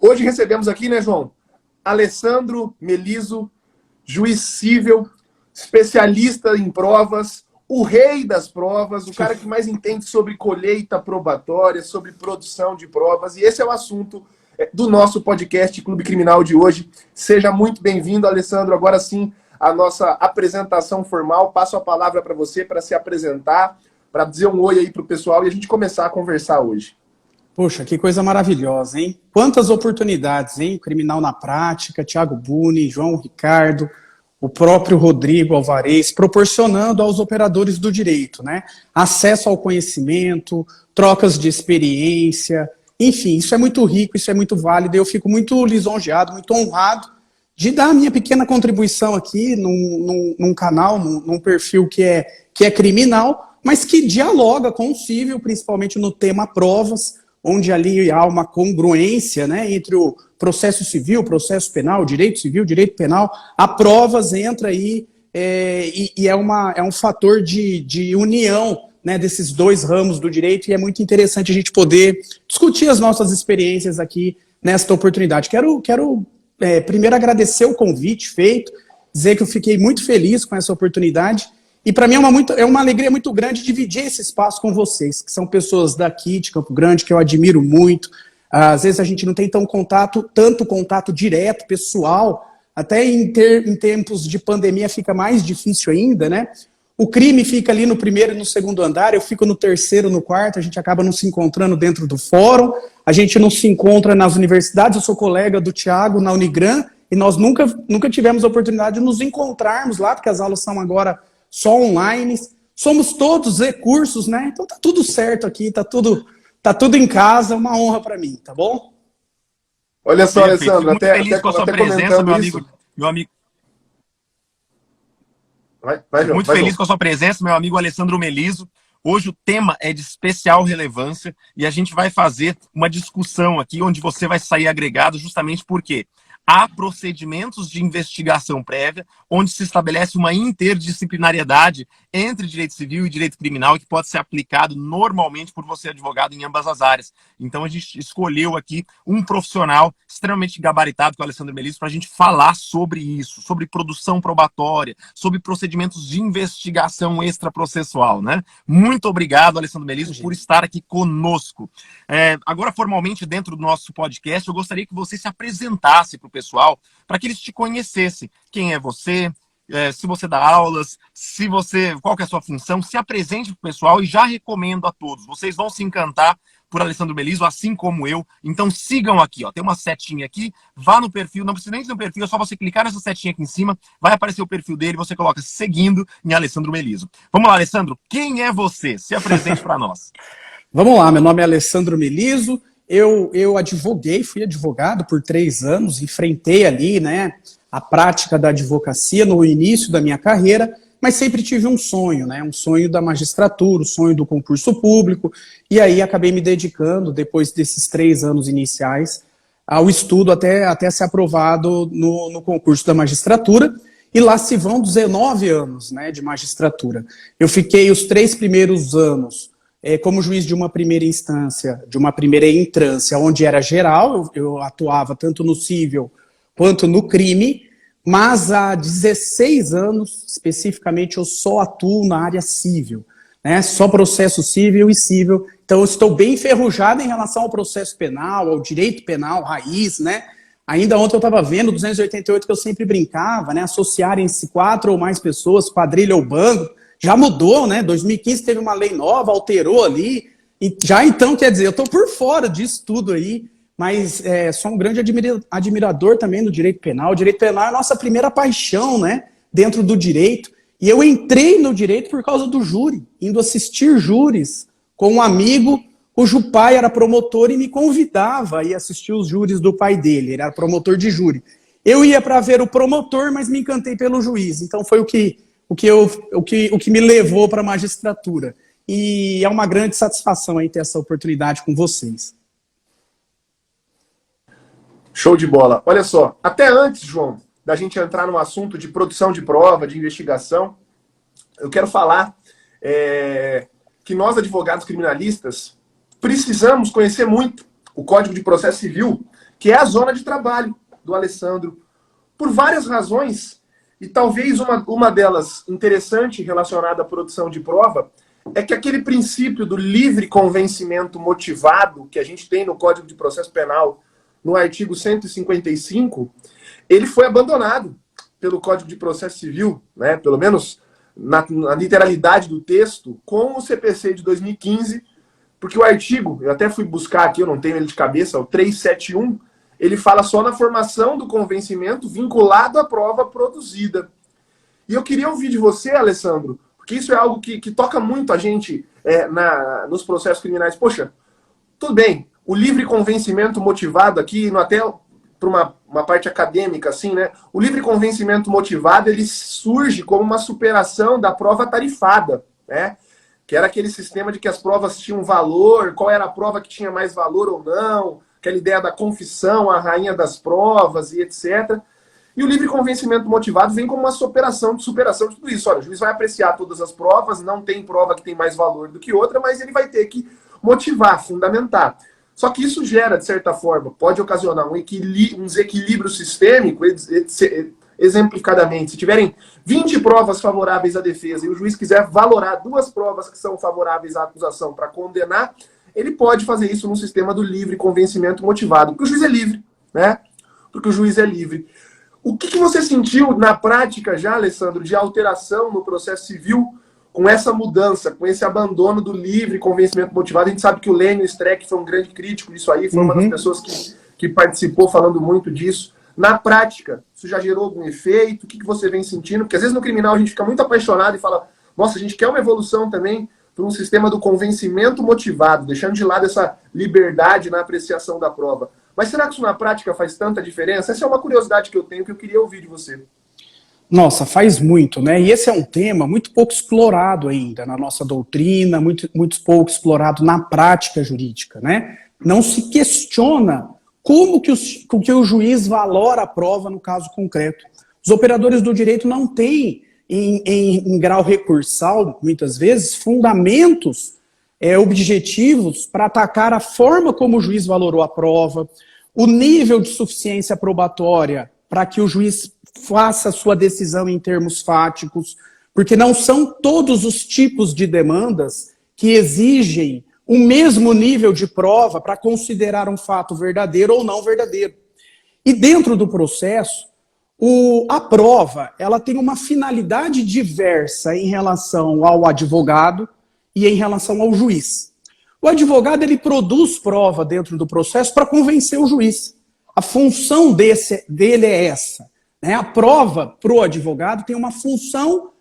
Hoje recebemos aqui, né, João? Alessandro Meliso, juiz civil, especialista em provas, o rei das provas, o cara que mais entende sobre colheita probatória, sobre produção de provas. E esse é o assunto do nosso podcast Clube Criminal de hoje. Seja muito bem-vindo, Alessandro. Agora sim, a nossa apresentação formal. Passo a palavra para você para se apresentar, para dizer um oi aí para o pessoal e a gente começar a conversar hoje. Poxa, que coisa maravilhosa, hein? Quantas oportunidades, hein? Criminal na Prática, Thiago Buni, João Ricardo, o próprio Rodrigo Alvarez, proporcionando aos operadores do direito, né? Acesso ao conhecimento, trocas de experiência, enfim, isso é muito rico, isso é muito válido, e eu fico muito lisonjeado, muito honrado de dar a minha pequena contribuição aqui num canal, num perfil que é criminal, mas que dialoga com o civil, principalmente no tema provas, onde ali há uma congruência, né, entre o processo civil, processo penal, direito civil, direito penal. A provas entra aí e é um fator de união, né, desses dois ramos do direito, e é muito interessante a gente poder discutir as nossas experiências aqui nesta oportunidade. Quero primeiro agradecer o convite feito, dizer que eu fiquei muito feliz com essa oportunidade. E para mim é uma alegria muito grande dividir esse espaço com vocês, que são pessoas daqui de Campo Grande, que eu admiro muito. Às vezes a gente não tem tanto contato direto, pessoal, até em tempos de pandemia fica mais difícil ainda, né? O crime fica ali no primeiro e no segundo andar, eu fico no terceiro, no quarto, a gente acaba não se encontrando dentro do fórum, a gente não se encontra nas universidades, eu sou colega do Thiago na Unigran, e nós nunca tivemos a oportunidade de nos encontrarmos lá, porque as aulas são agora só online, somos todos recursos, né? Então tá tudo certo aqui, tá tudo em casa, uma honra para mim, tá bom? Olha só, Perfeito. Alessandro, Muito feliz com a sua presença, meu amigo. Muito feliz com a sua presença, meu amigo Alessandro Meliso. Hoje o tema é de especial relevância e a gente vai fazer uma discussão aqui onde você vai sair agregado justamente porque há procedimentos de investigação prévia, onde se estabelece uma interdisciplinariedade entre direito civil e direito criminal, que pode ser aplicado normalmente por você, advogado, em ambas as áreas. Então, a gente escolheu aqui um profissional extremamente gabaritado, que é o Alessandro Meliso, para a gente falar sobre isso, sobre produção probatória, sobre procedimentos de investigação extraprocessual, né? Muito obrigado, Alessandro Meliso, por estar aqui conosco. Agora, formalmente, dentro do nosso podcast, eu gostaria que você se apresentasse para o pessoal, para que eles te conhecessem. Quem é você? Se você dá aulas, qual que é a sua função, se apresente para o pessoal e já recomendo a todos. Vocês vão se encantar por Alessandro Meliso, assim como eu. Então sigam aqui, ó. Tem uma setinha aqui, vá no perfil, não precisa nem ir no perfil, é só você clicar nessa setinha aqui em cima, vai aparecer o perfil dele, você coloca seguindo em Alessandro Meliso. Vamos lá, Alessandro, quem é você? Se apresente para nós. Vamos lá, meu nome é Alessandro Meliso, eu fui advogado por 3 anos, enfrentei ali, né, a prática da advocacia no início da minha carreira, mas sempre tive um sonho, né, um sonho da magistratura, um sonho do concurso público, e aí acabei me dedicando, depois desses 3 anos iniciais, ao estudo até ser aprovado no concurso da magistratura, e lá se vão 19 anos, né, de magistratura. Eu fiquei os 3 primeiros anos como juiz de uma primeira instância, de uma primeira entrância, onde era geral, eu atuava tanto no civil quanto no crime, mas há 16 anos, especificamente, eu só atuo na área civil, né? Só processo civil e civil. Então, eu estou bem enferrujado em relação ao processo penal, ao direito penal, raiz, né? Ainda ontem eu estava vendo 288 que eu sempre brincava, né? Associarem-se 4 ou mais pessoas, quadrilha ou bando. Já mudou, né? 2015 teve uma lei nova, alterou ali. E já então, quer dizer, eu estou por fora disso tudo aí, mas sou um grande admirador também do direito penal. O direito penal é a nossa primeira paixão, né? Dentro do direito. E eu entrei no direito por causa do júri, indo assistir júris com um amigo cujo pai era promotor e me convidava a ir assistir os júris do pai dele. Ele era promotor de júri. Eu ia para ver o promotor, mas me encantei pelo juiz. Então foi o que me levou para a magistratura. E é uma grande satisfação aí ter essa oportunidade com vocês. Show de bola. Olha só, até antes, João, da gente entrar no assunto de produção de prova, de investigação, eu quero falar que nós, advogados criminalistas, precisamos conhecer muito o Código de Processo Civil, que é a zona de trabalho do Alessandro, por várias razões, e talvez uma delas interessante relacionada à produção de prova, é que aquele princípio do livre convencimento motivado que a gente tem no Código de Processo Penal, no artigo 155, ele foi abandonado pelo Código de Processo Civil, né, pelo menos na literalidade do texto, com o CPC de 2015, porque o artigo, eu até fui buscar aqui, eu não tenho ele de cabeça, o 371, ele fala só na formação do convencimento vinculado à prova produzida. E eu queria ouvir de você, Alessandro, porque isso é algo que toca muito a gente nos processos criminais. Poxa, tudo bem, o livre convencimento motivado aqui, até para uma parte acadêmica, assim, né? O livre convencimento motivado, ele surge como uma superação da prova tarifada, né? Que era aquele sistema de que as provas tinham valor, qual era a prova que tinha mais valor ou não, aquela ideia da confissão, a rainha das provas e etc. E o livre convencimento motivado vem como uma superação de tudo isso. Olha, o juiz vai apreciar todas as provas, não tem prova que tem mais valor do que outra, mas ele vai ter que motivar, fundamentar. Só que isso gera, de certa forma, pode ocasionar um desequilíbrio sistêmico, exemplificadamente. Se tiverem 20 provas favoráveis à defesa e o juiz quiser valorar 2 provas que são favoráveis à acusação para condenar, ele pode fazer isso num sistema do livre convencimento motivado, porque o juiz é livre, né? Porque o juiz é livre. O que você sentiu na prática já, Alessandro, de alteração no processo civil com essa mudança, com esse abandono do livre convencimento motivado? A gente sabe que o Lênio Streck foi um grande crítico disso aí, foi uma das pessoas que participou falando muito disso. Na prática, isso já gerou algum efeito? O que você vem sentindo? Porque às vezes no criminal a gente fica muito apaixonado e fala, nossa, a gente quer uma evolução também para um sistema do convencimento motivado, deixando de lado essa liberdade na apreciação da prova. Mas será que isso na prática faz tanta diferença? Essa é uma curiosidade que eu tenho, que eu queria ouvir de você. Nossa, faz muito, né? E esse é um tema muito pouco explorado ainda na nossa doutrina, muito pouco explorado na prática jurídica, né? Não se questiona como que o juiz valora a prova no caso concreto. Os operadores do direito não têm, em grau recursal, muitas vezes, fundamentos objetivos para atacar a forma como o juiz valorou a prova, o nível de suficiência probatória para que o juiz faça a sua decisão em termos fáticos, porque não são todos os tipos de demandas que exigem o mesmo nível de prova para considerar um fato verdadeiro ou não verdadeiro. E dentro do processo, a prova ela tem uma finalidade diversa em relação ao advogado e em relação ao juiz. O advogado ele produz prova dentro do processo para convencer o juiz. A função dele é essa. Né? A prova para o advogado tem uma função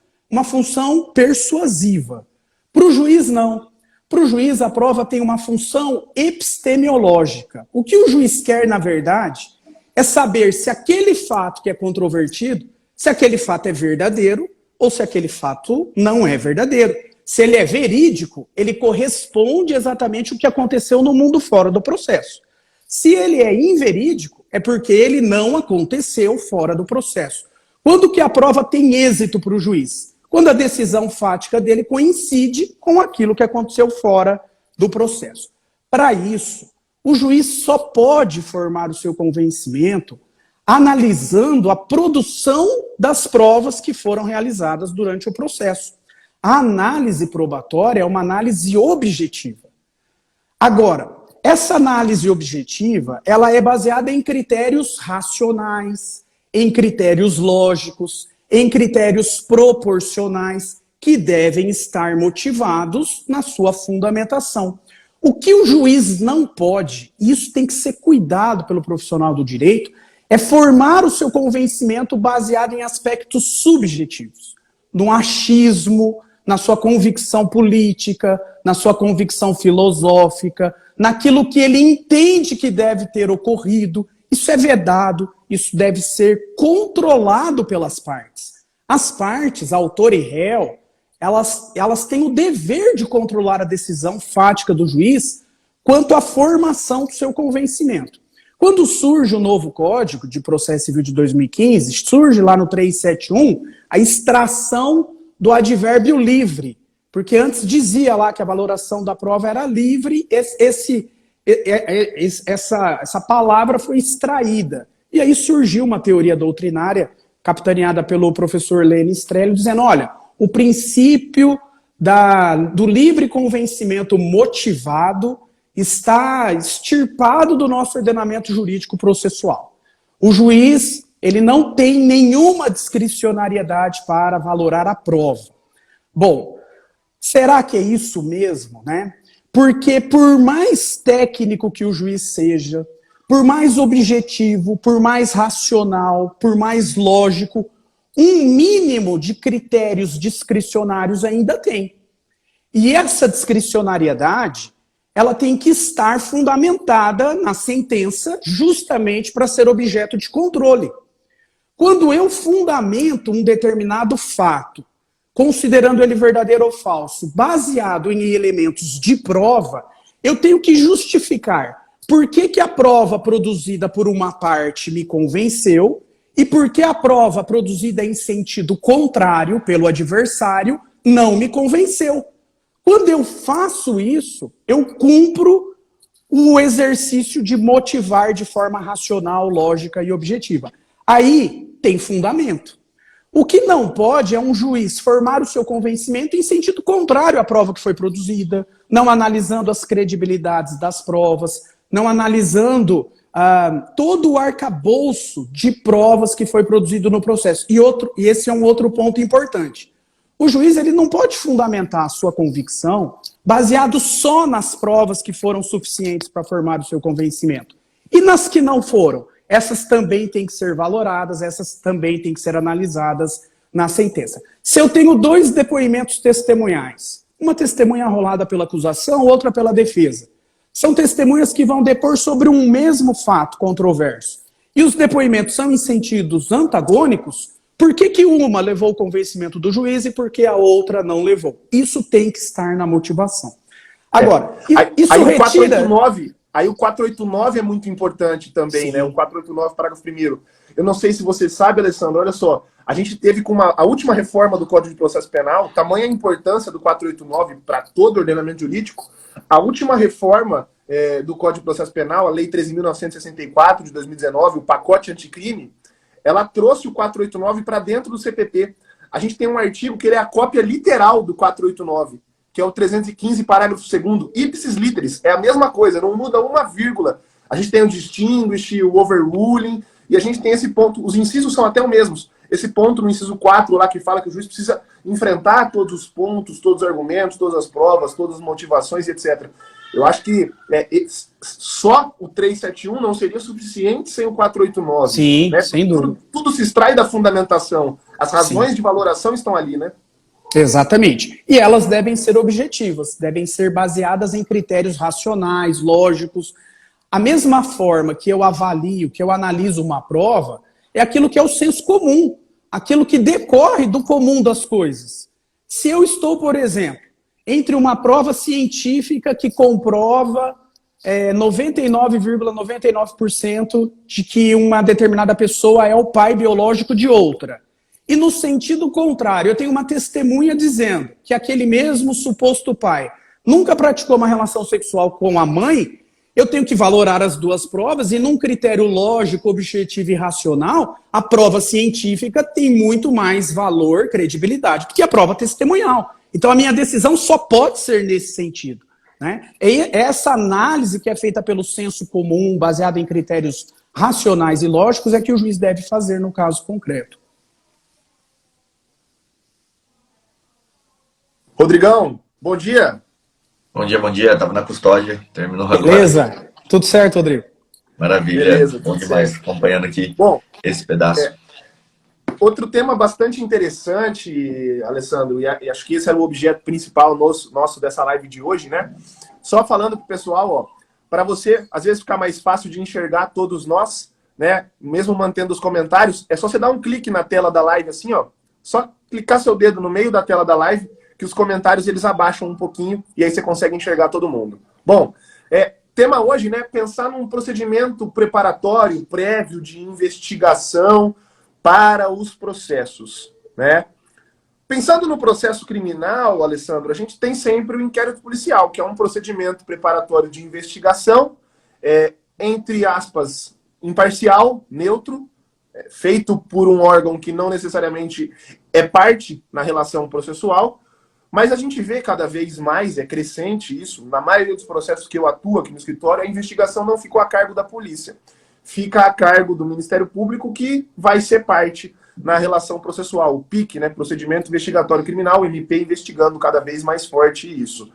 persuasiva. Para o juiz, não. Para o juiz, a prova tem uma função epistemológica. O que o juiz quer, na verdade, é saber se aquele fato que é controvertido, se aquele fato é verdadeiro ou se aquele fato não é verdadeiro. Se ele é verídico, ele corresponde exatamente ao que aconteceu no mundo fora do processo. Se ele é inverídico, é porque ele não aconteceu fora do processo. Quando que a prova tem êxito para o juiz? Quando a decisão fática dele coincide com aquilo que aconteceu fora do processo. Para isso, o juiz só pode formar o seu convencimento analisando a produção das provas que foram realizadas durante o processo. A análise probatória é uma análise objetiva. Agora, essa análise objetiva, ela é baseada em critérios racionais, em critérios lógicos, em critérios proporcionais, que devem estar motivados na sua fundamentação. O que o juiz não pode, e isso tem que ser cuidado pelo profissional do direito, é formar o seu convencimento baseado em aspectos subjetivos, no achismo, na sua convicção política, na sua convicção filosófica, naquilo que ele entende que deve ter ocorrido. Isso é vedado, isso deve ser controlado pelas partes. As partes, autor e réu, elas têm o dever de controlar a decisão fática do juiz quanto à formação do seu convencimento. Quando surge o novo Código de Processo Civil de 2015, surge lá no 371 a extração do advérbio livre, porque antes dizia lá que a valoração da prova era livre, essa palavra foi extraída. E aí surgiu uma teoria doutrinária, capitaneada pelo professor Lênin Strello, dizendo, olha, o princípio do livre convencimento motivado está extirpado do nosso ordenamento jurídico processual. O juiz, ele não tem nenhuma discricionariedade para valorar a prova. Bom, será que é isso mesmo, né? Porque por mais técnico que o juiz seja, por mais objetivo, por mais racional, por mais lógico, um mínimo de critérios discricionários ainda tem. E essa discricionariedade, ela tem que estar fundamentada na sentença justamente para ser objeto de controle. Quando eu fundamento um determinado fato, considerando ele verdadeiro ou falso, baseado em elementos de prova, eu tenho que justificar por que a prova produzida por uma parte me convenceu e por que a prova produzida em sentido contrário pelo adversário não me convenceu. Quando eu faço isso, eu cumpro o exercício de motivar de forma racional, lógica e objetiva. Aí tem fundamento. O que não pode é um juiz formar o seu convencimento em sentido contrário à prova que foi produzida, não analisando as credibilidades das provas, não analisando todo o arcabouço de provas que foi produzido no processo. E esse é um outro ponto importante. O juiz ele não pode fundamentar a sua convicção baseado só nas provas que foram suficientes para formar o seu convencimento. E nas que não foram? Essas também têm que ser valoradas, essas também têm que ser analisadas na sentença. Se eu tenho 2 depoimentos testemunhais, uma testemunha arrolada pela acusação, outra pela defesa, são testemunhas que vão depor sobre um mesmo fato controverso, e os depoimentos são em sentidos antagônicos, por que uma levou o convencimento do juiz e por que a outra não levou? Isso tem que estar na motivação. Agora, isso aí retira... Aí o 489 é muito importante também, sim, né? O 489, parágrafo 1º. Eu não sei se você sabe, Alessandro, olha só. A gente teve com a última reforma do Código de Processo Penal, tamanha a importância do 489 para todo o ordenamento jurídico, a última reforma do Código de Processo Penal, a Lei 13.964 de 2019, o pacote anticrime, ela trouxe o 489 para dentro do CPP. A gente tem um artigo que ele é a cópia literal do 489, que é o 315, parágrafo 2º, ipsis literis. É a mesma coisa, não muda uma vírgula. A gente tem o distinguish, o overruling, e a gente tem esse ponto, os incisos são até os mesmos. Esse ponto no inciso 4 lá que fala que o juiz precisa enfrentar todos os pontos, todos os argumentos, todas as provas, todas as motivações, etc. Eu acho que só o 371 não seria suficiente sem o 489. Sim, né? Sem dúvida. Tudo se extrai da fundamentação. As razões de valoração estão ali, né? Exatamente. E elas devem ser objetivas, devem ser baseadas em critérios racionais, lógicos. A mesma forma que eu avalio, que eu analiso uma prova, é aquilo que é o senso comum, aquilo que decorre do comum das coisas. Se eu estou, por exemplo, entre uma prova científica que comprova 99,99% de que uma determinada pessoa é o pai biológico de outra, e no sentido contrário, eu tenho uma testemunha dizendo que aquele mesmo suposto pai nunca praticou uma relação sexual com a mãe, eu tenho que valorar as duas provas e num critério lógico, objetivo e racional, a prova científica tem muito mais valor, credibilidade, do que a prova testemunhal. Então a minha decisão só pode ser nesse sentido, né? E essa análise que é feita pelo senso comum, baseada em critérios racionais e lógicos, é que o juiz deve fazer no caso concreto. Rodrigão, bom dia. Bom dia. Estava na custódia, terminou agora. Beleza. Tudo certo, Rodrigo? Maravilha. Beleza, bom demais certo. Acompanhando aqui esse pedaço. Outro tema bastante interessante, Alessandro, e acho que esse era o objeto principal nosso dessa live de hoje, né? Só falando pro pessoal, para você, às vezes, ficar mais fácil de enxergar todos nós, né? Mesmo mantendo os comentários, é só você dar um clique na tela da live, assim, só clicar seu dedo no meio da tela da live, que os comentários eles abaixam um pouquinho e aí você consegue enxergar todo mundo. Bom, tema hoje, né, pensar num procedimento preparatório, prévio de investigação para os processos, né? Pensando no processo criminal, Alessandro, a gente tem sempre o inquérito policial, que é um procedimento preparatório de investigação, entre aspas, imparcial, neutro, feito por um órgão que não necessariamente é parte na relação processual, mas a gente vê cada vez mais, é crescente isso, na maioria dos processos que eu atuo aqui no escritório, a investigação não ficou a cargo da polícia, fica a cargo do Ministério Público, que vai ser parte na relação processual, o PIC, né, Procedimento Investigatório Criminal, o MP investigando cada vez mais forte isso.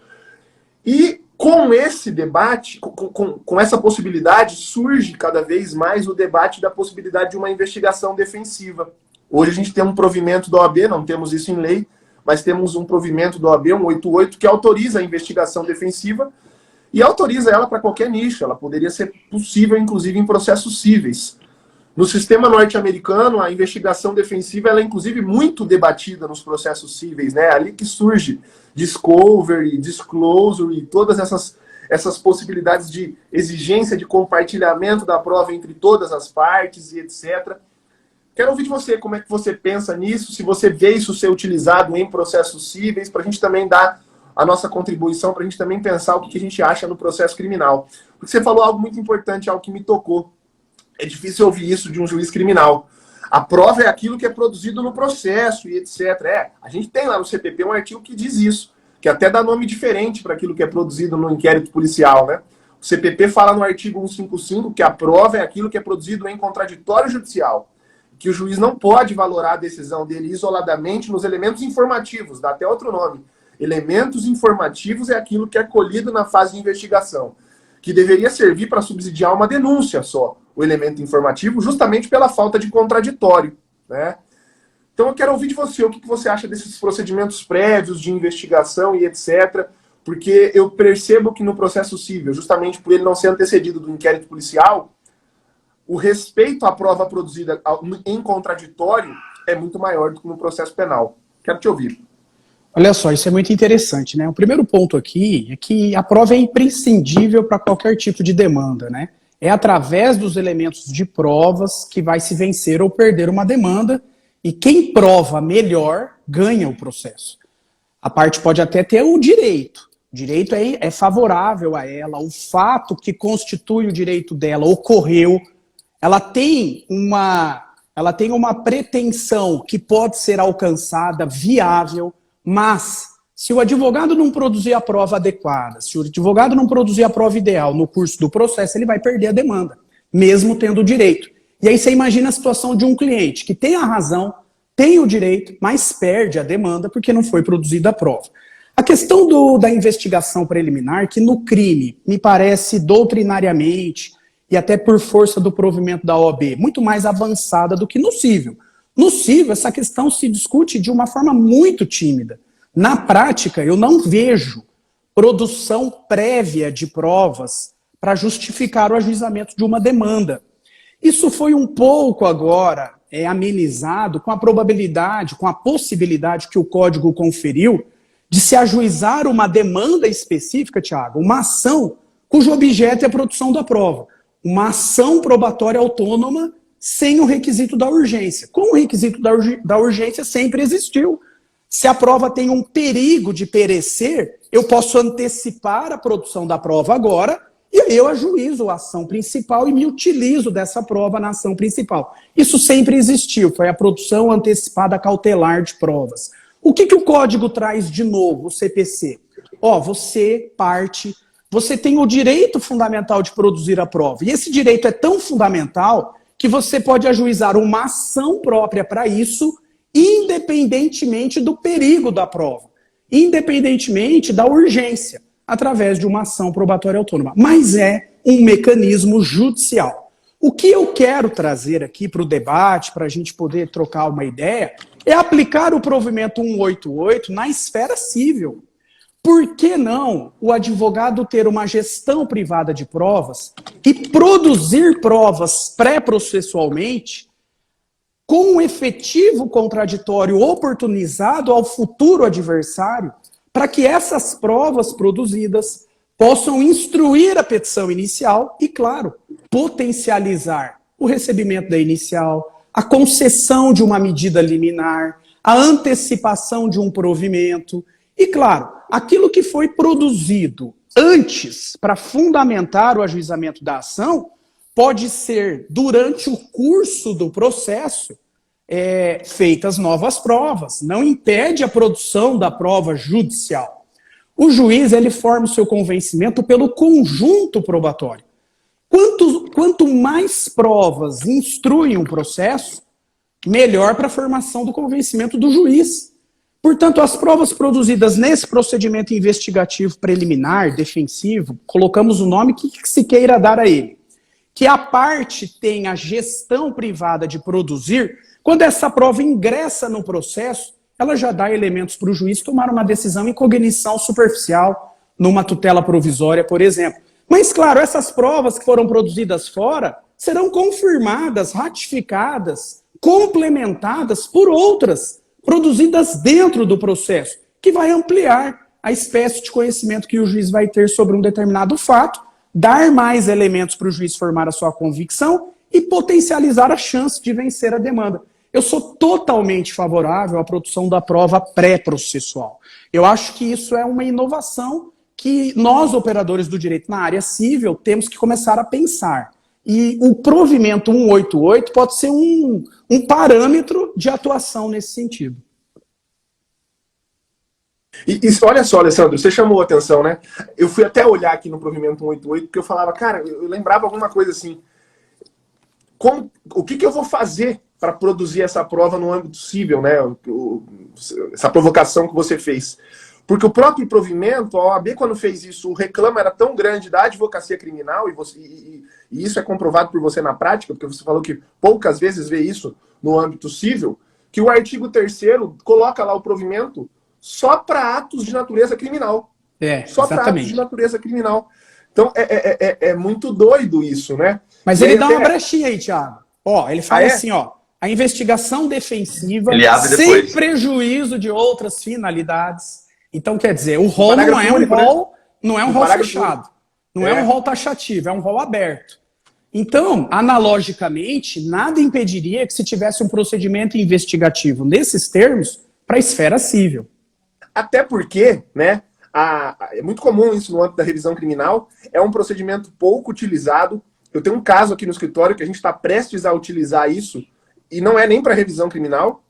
E com esse debate, com essa possibilidade, surge cada vez mais o debate da possibilidade de uma investigação defensiva. Hoje a gente tem um provimento da OAB, não temos isso em lei, mas temos um provimento da OAB, 188, que autoriza a investigação defensiva e autoriza ela para qualquer nicho. Ela poderia ser possível, inclusive, em processos cíveis. No sistema norte-americano, a investigação defensiva ela é, inclusive, muito debatida nos processos cíveis, né? Ali que surge discovery, disclosure e todas essas possibilidades de exigência de compartilhamento da prova entre todas as partes e etc. Quero ouvir de você como é que você pensa nisso, se você vê isso ser utilizado em processos cíveis, para a gente também dar a nossa contribuição, para a gente também pensar o que a gente acha no processo criminal. Porque você falou algo muito importante, algo que me tocou. É difícil ouvir isso de um juiz criminal. A prova é aquilo que é produzido no processo e etc. A gente tem lá no CPP um artigo que diz isso, que até dá nome diferente para aquilo que é produzido no inquérito policial, né? O CPP fala no artigo 155 que a prova é aquilo que é produzido em contraditório judicial, que o juiz não pode valorar a decisão dele isoladamente nos elementos informativos, dá até outro nome. Elementos informativos é aquilo que é colhido na fase de investigação, que deveria servir para subsidiar uma denúncia só, o elemento informativo, justamente pela falta de contraditório, né? Então eu quero ouvir de você, o que você acha desses procedimentos prévios de investigação e etc., porque eu percebo que no processo civil, justamente por ele não ser antecedido do inquérito policial, o respeito à prova produzida em contraditório é muito maior do que no processo penal. Quero te ouvir. Olha só, isso é muito interessante, né? O primeiro ponto aqui é que a prova é imprescindível para qualquer tipo de demanda, né? É através dos elementos de provas que vai se vencer ou perder uma demanda, e quem prova melhor ganha o processo. A parte pode até ter o direito é favorável a ela, o fato que constitui o direito dela ocorreu, ela tem uma pretensão que pode ser alcançada, viável, mas se o advogado não produzir a prova adequada, se o advogado não produzir a prova ideal no curso do processo, ele vai perder a demanda, mesmo tendo o direito. E aí você imagina a situação de um cliente que tem a razão, tem o direito, mas perde a demanda porque não foi produzida a prova. A questão da investigação preliminar, que no crime me parece doutrinariamente e até por força do provimento da OAB, muito mais avançada do que no cível. No cível, essa questão se discute de uma forma muito tímida. Na prática, eu não vejo produção prévia de provas para justificar o ajuizamento de uma demanda. Isso foi um pouco agora amenizado com a probabilidade, com a possibilidade que o Código conferiu de se ajuizar uma demanda específica, Tiago, uma ação cujo objeto é a produção da prova. Uma ação probatória autônoma sem o requisito da urgência. Com o requisito da urgência sempre existiu. Se a prova tem um perigo de perecer, eu posso antecipar a produção da prova agora e aí eu ajuizo a ação principal e me utilizo dessa prova na ação principal. Isso sempre existiu, foi a produção antecipada cautelar de provas. O que o Código traz de novo, o CPC? Você tem o direito fundamental de produzir a prova. E esse direito é tão fundamental que você pode ajuizar uma ação própria para isso, independentemente do perigo da prova, independentemente da urgência, através de uma ação probatória autônoma. Mas é um mecanismo judicial. O que eu quero trazer aqui para o debate, para a gente poder trocar uma ideia, é aplicar o provimento 188 na esfera civil. Por que não o advogado ter uma gestão privada de provas e produzir provas pré-processualmente com um efetivo contraditório oportunizado ao futuro adversário para que essas provas produzidas possam instruir a petição inicial e, claro, potencializar o recebimento da inicial, a concessão de uma medida liminar, a antecipação de um provimento e, claro, aquilo que foi produzido antes para fundamentar o ajuizamento da ação pode ser, durante o curso do processo, feitas novas provas. Não impede a produção da prova judicial. O juiz ele forma o seu convencimento pelo conjunto probatório. Quanto mais provas instruem o processo, melhor para a formação do convencimento do juiz. Portanto, as provas produzidas nesse procedimento investigativo preliminar, defensivo, colocamos o nome que se queira dar a ele, que a parte tem a gestão privada de produzir, quando essa prova ingressa no processo, ela já dá elementos para o juiz tomar uma decisão em cognição superficial, numa tutela provisória, por exemplo. Mas, claro, essas provas que foram produzidas fora serão confirmadas, ratificadas, complementadas por outras produzidas dentro do processo, que vai ampliar a espécie de conhecimento que o juiz vai ter sobre um determinado fato, dar mais elementos para o juiz formar a sua convicção e potencializar a chance de vencer a demanda. Eu sou totalmente favorável à produção da prova pré-processual. Eu acho que isso é uma inovação que nós, operadores do direito na área civil, temos que começar a pensar. E o provimento 188 pode ser um parâmetro de atuação nesse sentido. E olha só, Alessandro, você chamou a atenção, né? Eu fui até olhar aqui no provimento 188, porque eu falava, cara, eu lembrava alguma coisa assim. O que eu vou fazer para produzir essa prova no âmbito civil, né? Essa provocação que você fez. Porque o próprio provimento, a OAB, quando fez isso, o reclamo era tão grande da advocacia criminal, e isso é comprovado por você na prática, porque você falou que poucas vezes vê isso no âmbito civil, que o artigo 3º coloca lá o provimento só para atos de natureza criminal. Só para atos de natureza criminal. Então, é muito doido isso, né? Mas ele dá uma brechinha aí, Thiago. Ele fala assim, a investigação defensiva sem prejuízo de outras finalidades. Então, quer dizer, o rol não é um rol fechado. Não é um rol taxativo, é um rol aberto. Então, analogicamente, nada impediria que se tivesse um procedimento investigativo nesses termos para a esfera civil. Até porque, né, é muito comum isso no âmbito da revisão criminal, é um procedimento pouco utilizado. Eu tenho um caso aqui no escritório que a gente está prestes a utilizar isso, e não é nem para revisão criminal,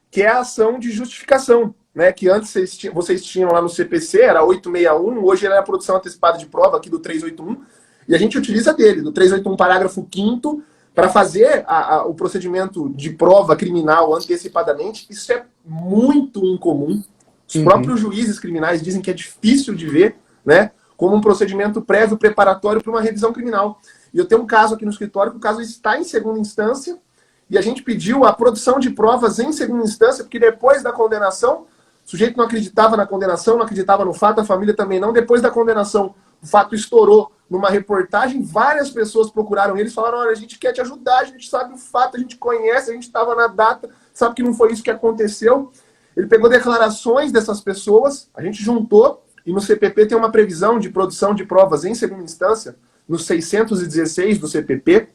que é a ação de justificação, né, que antes vocês tinham lá no CPC, era 861, hoje é a produção antecipada de prova aqui do 381, e a gente utiliza dele, do 381 parágrafo 5º, para fazer o procedimento de prova criminal antecipadamente. Isso é muito incomum. Os próprios juízes criminais dizem que é difícil de ver, né, como um procedimento prévio preparatório para uma revisão criminal. E eu tenho um caso aqui no escritório, que o caso está em segunda instância, e a gente pediu a produção de provas em segunda instância, porque depois da condenação, o sujeito não acreditava na condenação, não acreditava no fato, a família também não. Depois da condenação, o fato estourou numa reportagem, várias pessoas procuraram eles, falaram, olha, a gente quer te ajudar, a gente sabe o fato, a gente conhece, a gente estava na data, sabe que não foi isso que aconteceu. Ele pegou declarações dessas pessoas, a gente juntou, e no CPP tem uma previsão de produção de provas em segunda instância, no 616 do CPP,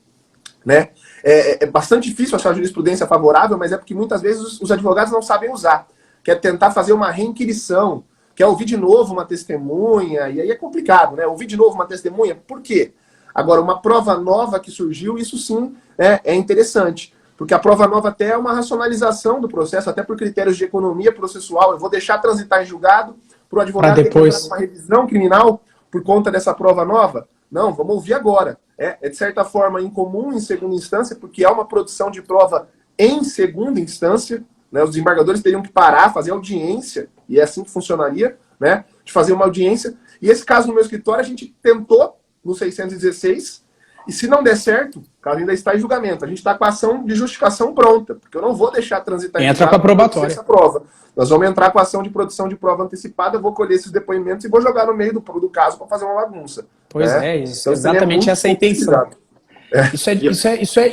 né? É bastante difícil achar jurisprudência favorável, mas é porque muitas vezes os advogados não sabem usar. Quer tentar fazer uma reinquirição, quer ouvir de novo uma testemunha, e aí é complicado, né? Ouvir de novo uma testemunha, por quê? Agora, uma prova nova que surgiu, isso sim é interessante, porque a prova nova até é uma racionalização do processo, até por critérios de economia processual. Eu vou deixar transitar em julgado para o advogado ter que entrar numa revisão criminal por conta dessa prova nova? Não, vamos ouvir agora. É de certa forma incomum em segunda instância, porque é uma produção de prova em segunda instância, né? Os desembargadores teriam que parar, fazer audiência, e é assim que funcionaria, né? De fazer uma audiência. E esse caso no meu escritório a gente tentou no 616, e se não der certo, o caso ainda está em julgamento. A gente está com a ação de justificação pronta, porque eu não vou deixar transitar entra com a probatória essa prova. Nós vamos entrar com a ação de produção de prova antecipada, vou colher esses depoimentos e vou jogar no meio do caso para fazer uma bagunça. Pois né? Então, exatamente essa é a intenção.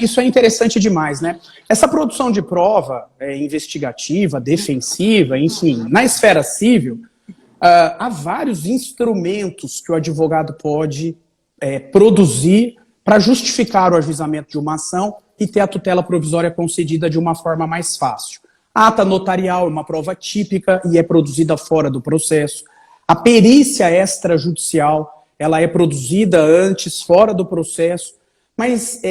Isso é interessante demais, né? Essa produção de prova investigativa, defensiva, enfim, na esfera civil, há vários instrumentos que o advogado pode produzir para justificar o ajuizamento de uma ação e ter a tutela provisória concedida de uma forma mais fácil. A ata notarial é uma prova típica e é produzida fora do processo. A perícia extrajudicial, ela é produzida antes, fora do processo. Mas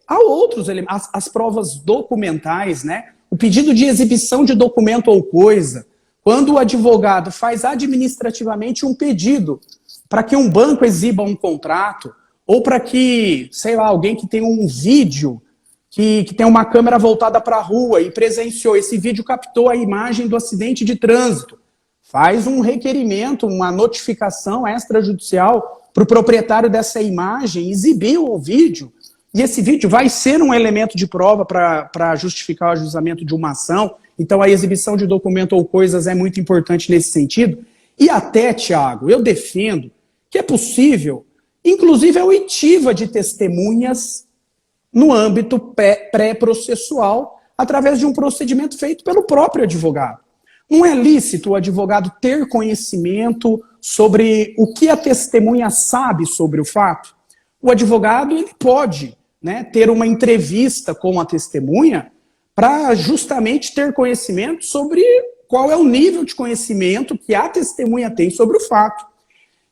há outros elementos, as provas documentais, né? O pedido de exibição de documento ou coisa, quando o advogado faz administrativamente um pedido para que um banco exiba um contrato, ou para que, sei lá, alguém que tem um vídeo, que tem uma câmera voltada para a rua e presenciou, esse vídeo captou a imagem do acidente de trânsito, faz um requerimento, uma notificação extrajudicial para o proprietário dessa imagem exibir o vídeo, e esse vídeo vai ser um elemento de prova para justificar o ajuizamento de uma ação. Então a exibição de documento ou coisas é muito importante nesse sentido. E até, Tiago, eu defendo que é possível, inclusive, a oitiva de testemunhas no âmbito pré-processual, através de um procedimento feito pelo próprio advogado. Não é lícito o advogado ter conhecimento sobre o que a testemunha sabe sobre o fato? O advogado ele pode, né, ter uma entrevista com a testemunha para justamente ter conhecimento sobre qual é o nível de conhecimento que a testemunha tem sobre o fato.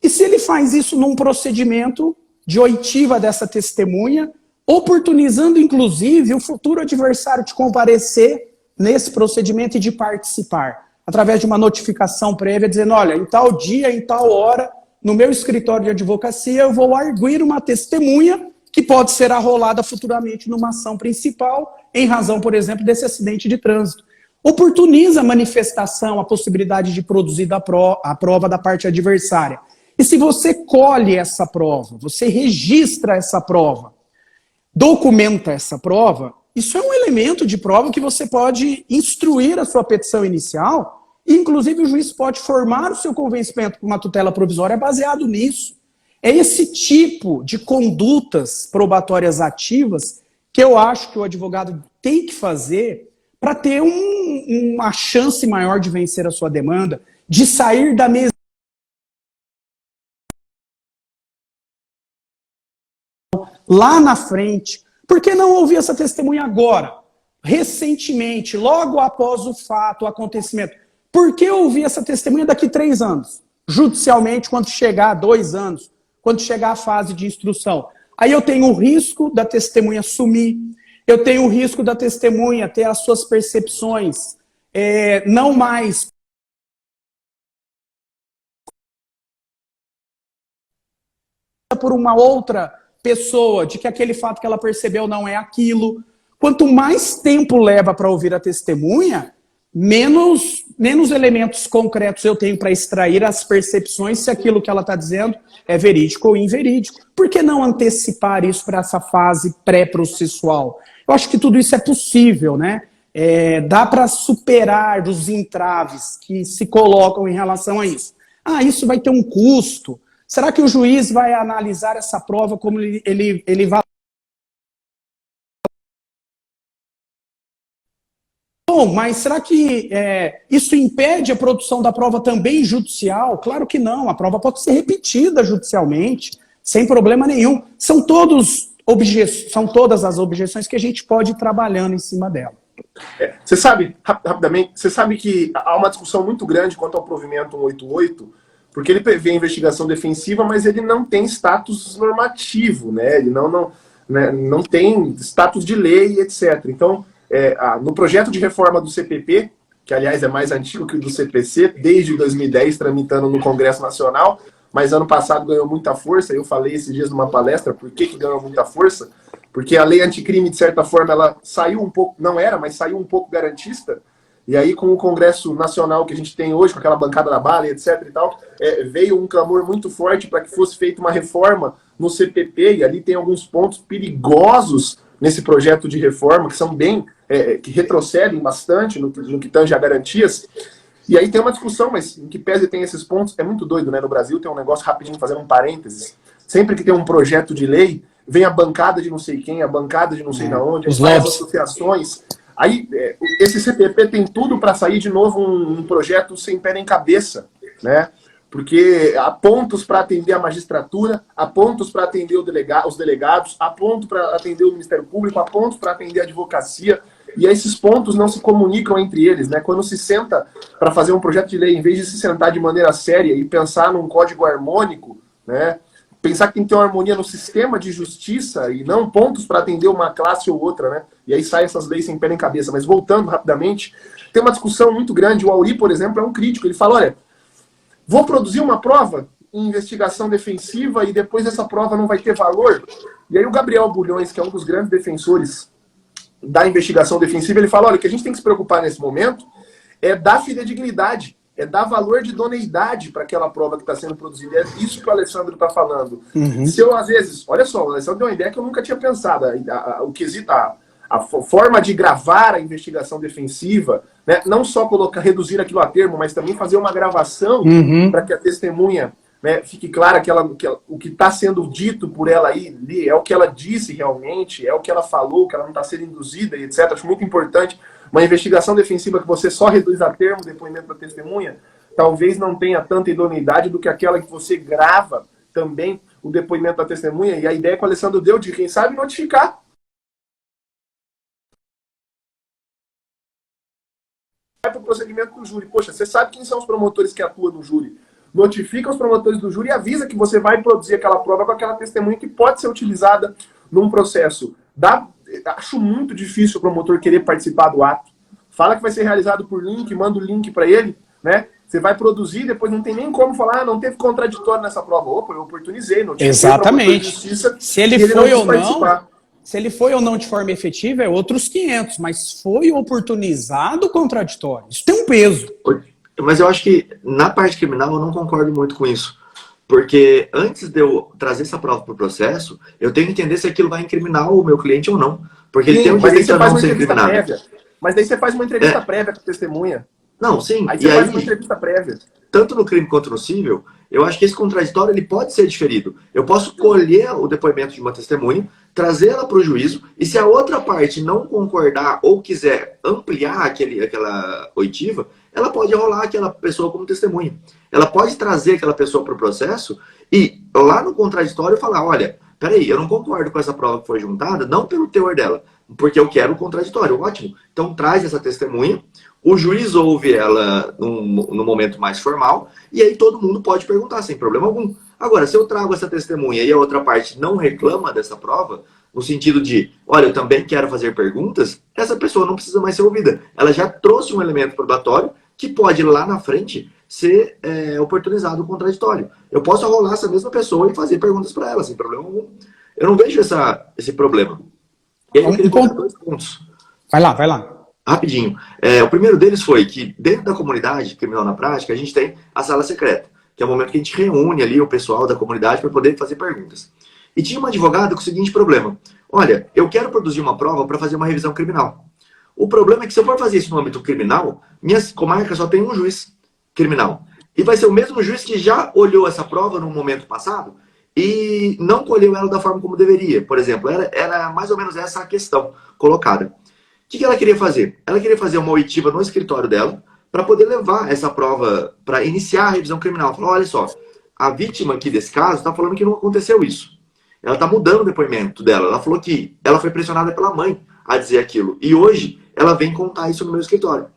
E se ele faz isso num procedimento de oitiva dessa testemunha, oportunizando, inclusive, o futuro adversário de comparecer nesse procedimento e de participar, através de uma notificação prévia, dizendo, olha, em tal dia, em tal hora, no meu escritório de advocacia, eu vou arguir uma testemunha que pode ser arrolada futuramente numa ação principal, em razão, por exemplo, desse acidente de trânsito. Oportuniza a manifestação, a possibilidade de produzir a prova da parte adversária. E se você colhe essa prova, você registra essa prova, documenta essa prova, isso é um elemento de prova que você pode instruir a sua petição inicial, e inclusive o juiz pode formar o seu convencimento com uma tutela provisória baseado nisso. É esse tipo de condutas probatórias ativas que eu acho que o advogado tem que fazer para ter uma chance maior de vencer a sua demanda, de sair da mesa lá na frente. Por que não ouvir essa testemunha agora? Recentemente, logo após o fato, o acontecimento. Por que ouvir essa testemunha daqui 3 anos? Judicialmente, quando chegar 2 anos, quando chegar a fase de instrução. Aí eu tenho o risco da testemunha sumir, eu tenho o risco da testemunha ter as suas percepções não mais por uma outra pessoa, de que aquele fato que ela percebeu não é aquilo. Quanto mais tempo leva para ouvir a testemunha, menos elementos concretos eu tenho para extrair as percepções se aquilo que ela está dizendo é verídico ou inverídico. Por que não antecipar isso para essa fase pré-processual? Eu acho que tudo isso é possível, né? Dá para superar os entraves que se colocam em relação a isso. Ah, isso vai ter um custo. Será que o juiz vai analisar essa prova como ele vai... Bom, mas será que isso impede a produção da prova também judicial? Claro que não, a prova pode ser repetida judicialmente, sem problema nenhum. São todas as objeções que a gente pode ir trabalhando em cima dela. Você sabe, rapidamente, você sabe que há uma discussão muito grande quanto ao provimento 188, porque ele prevê a investigação defensiva, mas ele não tem status normativo, né? Ele não tem status de lei, etc. Então, no projeto de reforma do CPP, que aliás é mais antigo que o do CPC, desde 2010 tramitando no Congresso Nacional, mas ano passado ganhou muita força. Eu falei esses dias numa palestra por que ganhou muita força, porque a lei anticrime, de certa forma, ela saiu um pouco, não era, mas saiu um pouco garantista, e aí com o Congresso Nacional que a gente tem hoje, com aquela bancada da bala, etc. e tal, veio um clamor muito forte para que fosse feita uma reforma no CPP, e ali tem alguns pontos perigosos nesse projeto de reforma, que são bem, que retrocedem bastante no que tange a garantias. E aí tem uma discussão, mas em que pese tem esses pontos, é muito doido, né? No Brasil tem um negócio, rapidinho, fazendo um parênteses, sempre que tem um projeto de lei, vem a bancada de não sei quem, a bancada de não sei de onde, as associações. Aí esse CPP tem tudo para sair de novo um projeto sem pé nem cabeça, né? Porque há pontos para atender a magistratura, há pontos para atender os delegados, há pontos para atender o Ministério Público, há pontos para atender a advocacia. e esses pontos não se comunicam entre eles, né? Quando se senta para fazer um projeto de lei, em vez de se sentar de maneira séria e pensar num código harmônico, né? Pensar que tem que ter uma harmonia no sistema de justiça e não pontos para atender uma classe ou outra, né? E aí saem essas leis sem pé nem cabeça. Mas voltando rapidamente, tem uma discussão muito grande. O Auri, por exemplo, é um crítico. Ele fala, olha, vou produzir uma prova em investigação defensiva e depois essa prova não vai ter valor. E aí o Gabriel Bulhões, que é um dos grandes defensores da investigação defensiva, ele fala, olha, o que a gente tem que se preocupar nesse momento é dar fidedignidade, é dar valor de idoneidade para aquela prova que está sendo produzida. É isso que o Alessandro está falando. Se eu, às vezes, olha só, o Alessandro deu uma ideia que eu nunca tinha pensado. O quesito, a forma de gravar a investigação defensiva, né, não só reduzir aquilo a termo, mas também fazer uma gravação para que a testemunha, né, fique clara que o que está sendo dito por ela aí é o que ela disse realmente, é o que ela falou, que ela não está sendo induzida e etc. Acho muito importante. Uma investigação defensiva que você só reduz a termo o depoimento da testemunha, talvez não tenha tanta idoneidade do que aquela que você grava também o depoimento da testemunha. E a ideia que o Alessandro deu de, quem sabe, notificar. Vai para o procedimento do júri. Poxa, você sabe quem são os promotores que atuam no júri. Notifica os promotores do júri e avisa que você vai produzir aquela prova com aquela testemunha que pode ser utilizada num processo. Acho muito difícil o promotor querer participar do ato. Fala que vai ser realizado por link, manda o link para ele, né? Você vai produzir, depois não tem nem como falar, não teve contraditório nessa prova. Opa, eu oportunizei, notifiquei. Exatamente. Justiça, se ele foi ou não, se ele foi ou não de forma efetiva, é outros 500, mas foi oportunizado o contraditório. Isso tem um peso. Mas eu acho que na parte criminal eu não concordo muito com isso. Porque antes de eu trazer essa prova para o processo, eu tenho que entender se aquilo vai incriminar o meu cliente ou não. Porque ele tem um direito a não ser incriminado. Mas daí você faz uma entrevista prévia com a testemunha. Não, sim. Aí você faz uma entrevista prévia. Tanto no crime quanto no civil, eu acho que esse contraditório ele pode ser diferido. Eu posso colher o depoimento de uma testemunha, trazê-la para o juízo, e se a outra parte não concordar ou quiser ampliar aquela oitiva, ela pode enrolar aquela pessoa como testemunha. Ela pode trazer aquela pessoa para o processo e lá no contraditório falar, olha, peraí, eu não concordo com essa prova que foi juntada, não pelo teor dela, porque eu quero o contraditório. Ótimo. Então traz essa testemunha, o juiz ouve ela no momento mais formal, e aí todo mundo pode perguntar sem problema algum. Agora, se eu trago essa testemunha e a outra parte não reclama dessa prova, no sentido de, olha, eu também quero fazer perguntas, essa pessoa não precisa mais ser ouvida. Ela já trouxe um elemento probatório que pode, lá na frente, ser oportunizado o contraditório. Eu posso arrolar essa mesma pessoa e fazer perguntas para ela, sem problema algum. Eu não vejo esse problema. E aí eu queria colocar 2 pontos. Vai lá. Rapidinho. O primeiro deles foi que, dentro da comunidade criminal na prática, a gente tem a sala secreta, que é o momento que a gente reúne ali o pessoal da comunidade para poder fazer perguntas. E tinha uma advogada com o seguinte problema. Olha, eu quero produzir uma prova para fazer uma revisão criminal. O problema é que se eu for fazer isso no âmbito criminal, minha comarca só tem um juiz criminal. E vai ser o mesmo juiz que já olhou essa prova no momento passado e não colheu ela da forma como deveria. Por exemplo, era mais ou menos essa a questão colocada. O que ela queria fazer? Ela queria fazer uma oitiva no escritório dela para poder levar essa prova para iniciar a revisão criminal. Falou, olha só, a vítima aqui desse caso está falando que não aconteceu isso. Ela está mudando o depoimento dela. Ela falou que ela foi pressionada pela mãe a dizer aquilo. E hoje ela vem contar isso no meu escritório.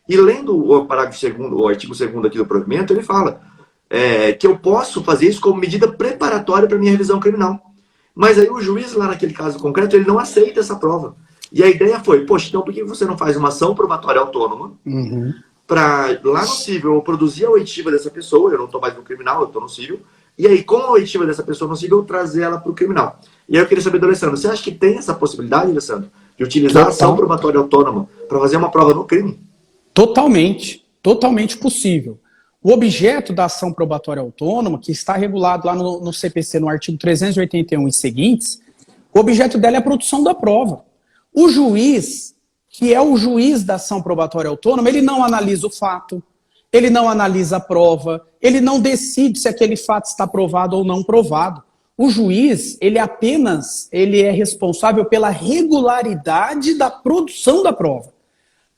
E lendo o parágrafo 2º, o artigo 2º aqui do provimento, ele fala que eu posso fazer isso como medida preparatória para minha revisão criminal. Mas aí o juiz, lá naquele caso concreto, ele não aceita essa prova. E a ideia foi, poxa, então por que você não faz uma ação probatória autônoma para, lá no civil, eu produzir a oitiva dessa pessoa, eu não estou mais no criminal, eu estou no civil, e aí com a oitiva dessa pessoa no civil, eu trazer ela para o criminal. E aí eu queria saber do Alessandro, você acha que tem essa possibilidade, Alessandro, de utilizar a ação probatória autônoma para fazer uma prova no crime? Totalmente possível. O objeto da ação probatória autônoma, que está regulado lá no CPC, no artigo 381 e seguintes, o objeto dela é a produção da prova. O juiz, que é o juiz da ação probatória autônoma, ele não analisa o fato, ele não analisa a prova, ele não decide se aquele fato está provado ou não provado. O juiz, ele é responsável pela regularidade da produção da prova.